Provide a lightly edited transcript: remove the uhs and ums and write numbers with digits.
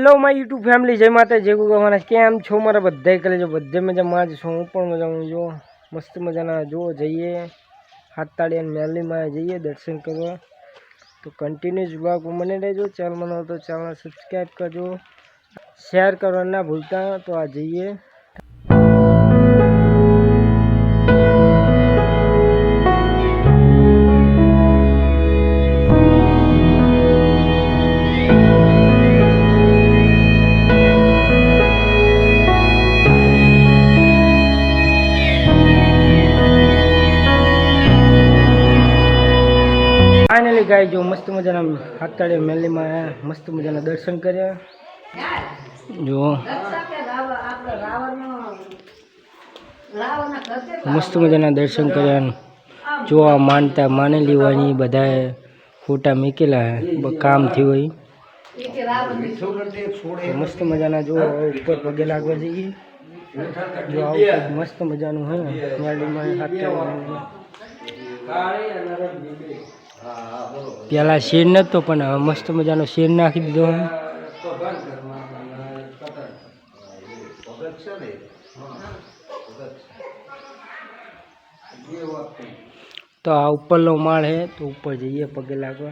Hello my YouTube family जय माता जय गुरु केम छो मारा बधाई करे जो बधे मजामां ज छूं पण मजामां जो मस्त मजाना जो जईए हाथताड़िया मेली में जईए दर्शन करवा। तो कंटिन्यूज ब्लॉग में बने रहो। चैनल में हो तो चैनल सब्सक्राइब करजो, शेयर करवा ना भूलता। तो आ जाइए। फाइनली गाय जो मस्त मजाना हाथताड़िया मेली में आया, मस्त मजाना दर्शन कर्या। जो मस्त मजाना दर्शन कर्या। जो आ मानता माने लीवानी बधाए फोटा मूकेला है काम थी वही। तो मस्त मजाना जो ऊपर पगे लागवा जाइए। जो आउ मस्त मजानु है मेली में हाथताड़िया मेली में। पेला शेर नतो पण मस्त मजानो शेर नाखी दीधो। तो आ ऊपर नो माळ है तो ऊपर जाइए पगे लागवा।